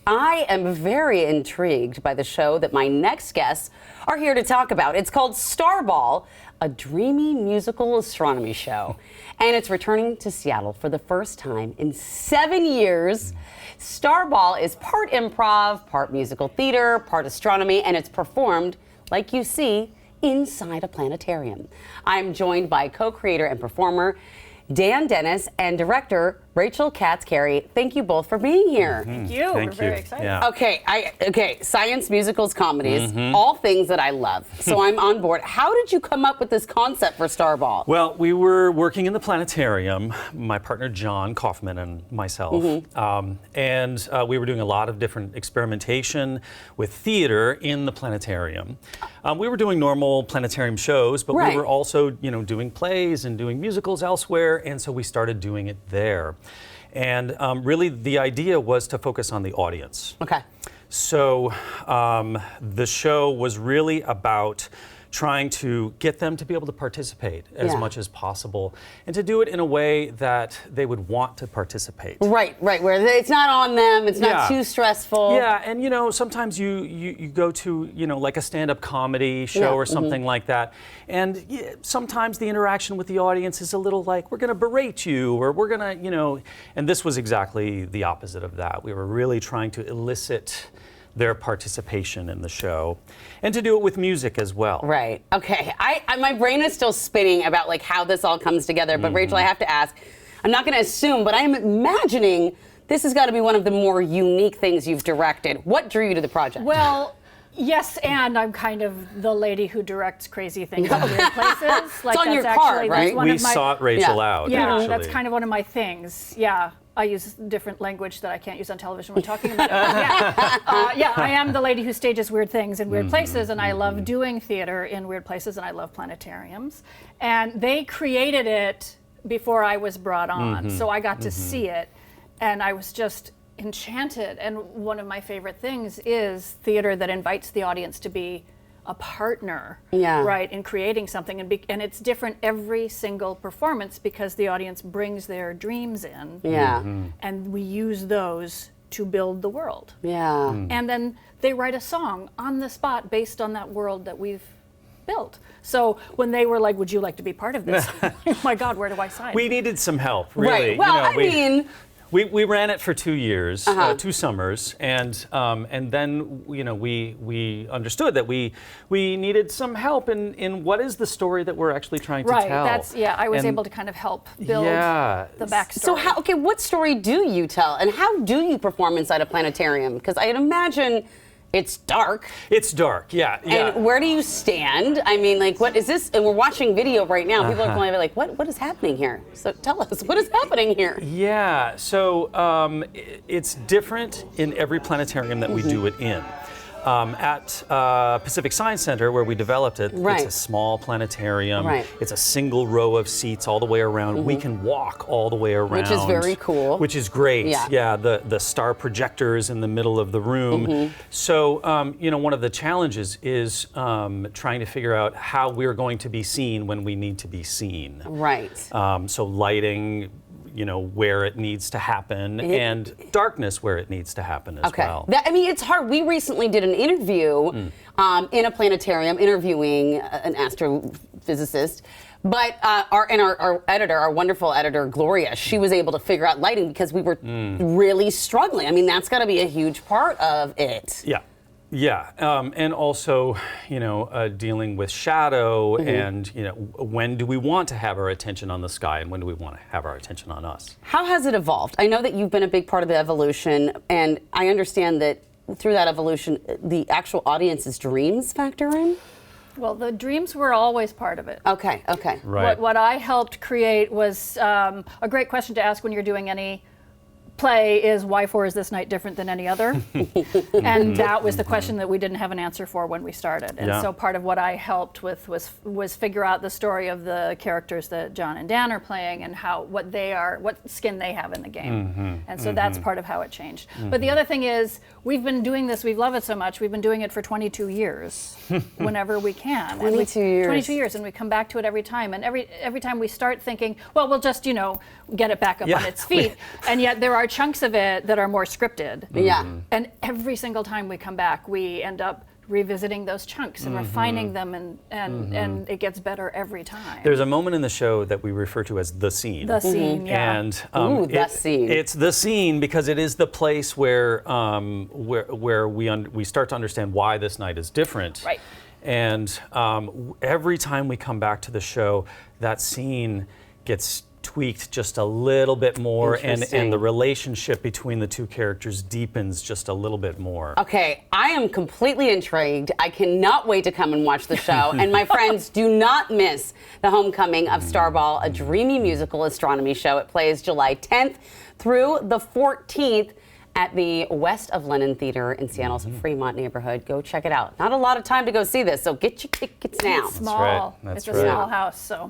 I am very intrigued by the show that my next guests are here to talk about. It's called Starball, a Dreamy Musical Astronomy Show. And it's returning to Seattle for the first time in 7 years. Starball is part improv, part musical theater, part astronomy, and it's performed, like you see, inside a planetarium. I'm joined by co-creator and performer Dan Dennis and director Rachel Katz-Carey. Thank you both for being here. Thank you. We're very excited. Yeah. Okay, science, musicals, comedies, all things that I love. So I'm on board. How did you come up with this concept for Starball? Well, we were working in the planetarium, my partner John Kaufman and myself, and we were doing a lot of different experimentation with theater in the planetarium. We were doing normal planetarium shows, but we were also, doing plays and doing musicals elsewhere, and so we started doing it there. And really the idea was to focus on the audience. Okay. So the show was really about trying to get them to be able to participate as much as possible and to do it in a way that they would want to participate. Right, where it's not on them, it's not too stressful. Yeah, and sometimes you go to, like a stand-up comedy show or something like that, and sometimes the interaction with the audience is a little like, we're gonna berate you, or we're gonna, and this was exactly the opposite of that. We were really trying to elicit their participation in the show, and to do it with music as well. Right. Okay. My brain is still spinning about like how this all comes together. But Rachel, I have to ask. I'm not going to assume, but I'm imagining this has got to be one of the more unique things you've directed. What drew you to the project? Well, yes, and I'm kind of the lady who directs crazy things in weird places. Like it's on your card, right? We sought Rachel out. Yeah, actually. That's kind of one of my things. Yeah. I use different language that I can't use on television when talking about it. I am the lady who stages weird things in weird places, and I love doing theater in weird places, and I love planetariums. And they created it before I was brought on, so I got to see it, and I was just enchanted. And one of my favorite things is theater that invites the audience to be a partner, right, in creating something, and it's different every single performance because the audience brings their dreams in, and we use those to build the world. And then they write a song on the spot based on that world that we've built. So when they were like, "Would you like to be part of this?" Oh my God, where do I sign? We needed some help, really. Right. Well, We ran it for 2 years, 2 summers, and then we understood that we needed some help in what is the story that we're actually trying to tell. I was able to kind of help build the backstory. So what story do you tell, and how do you perform inside a planetarium? Because I'd imagine it's dark. It's dark, yeah. And where do you stand? I mean, like, what is this? And we're watching video right now. People are going to be like, what is happening here? So tell us, what is happening here? Yeah, so it's different in every planetarium that we do it in. At Pacific Science Center, where we developed it, it's a small planetarium. It's a single row of seats all the way around. We can walk all the way around. Which is very cool. Which is great. Yeah, the star projectors in the middle of the room. So, one of the challenges is trying to figure out how we're going to be seen when we need to be seen. Right. So lighting, where it needs to happen, and darkness where it needs to happen as well. It's hard. We recently did an interview in a planetarium interviewing an astrophysicist, but our editor, our wonderful editor, Gloria, she was able to figure out lighting because we were really struggling. I mean, that's got to be a huge part of it. Yeah, and also, dealing with shadow and, when do we want to have our attention on the sky and when do we want to have our attention on us? How has it evolved? I know that you've been a big part of the evolution, and I understand that through that evolution, the actual audience's dreams factor in? Well, the dreams were always part of it. Okay. Right. What I helped create was a great question to ask when you're doing any play is, why for is this night different than any other? And that was the question that we didn't have an answer for when we started. And so part of what I helped with was figure out the story of the characters that John and Dan are playing and what skin they have in the game. And so that's part of how it changed. But the other thing is, we've been doing this. We love it so much. We've been doing it for 22 years, whenever we can. 22 years. 22 years, and we come back to it every time. And every time we start thinking, well, we'll just get it back up on its feet. And yet there are chunks of it that are more scripted. Yeah. And every single time we come back, we end up revisiting those chunks and refining them, and it gets better every time. There's a moment in the show that we refer to as the scene. The scene, yeah. And the scene. It's the scene because it is the place where we start to understand why this night is different. Right. And every time we come back to the show, that scene gets tweaked just a little bit more, and the relationship between the two characters deepens just a little bit more. Okay, I am completely intrigued. I cannot wait to come and watch the show. And my friends, do not miss the homecoming of Starball, a dreamy musical astronomy show. It plays July 10th through the 14th at the West of Lenin Theater in Seattle's Fremont neighborhood. Go check it out. Not a lot of time to go see this, so get your tickets now. It's small. That's It's a small house, so.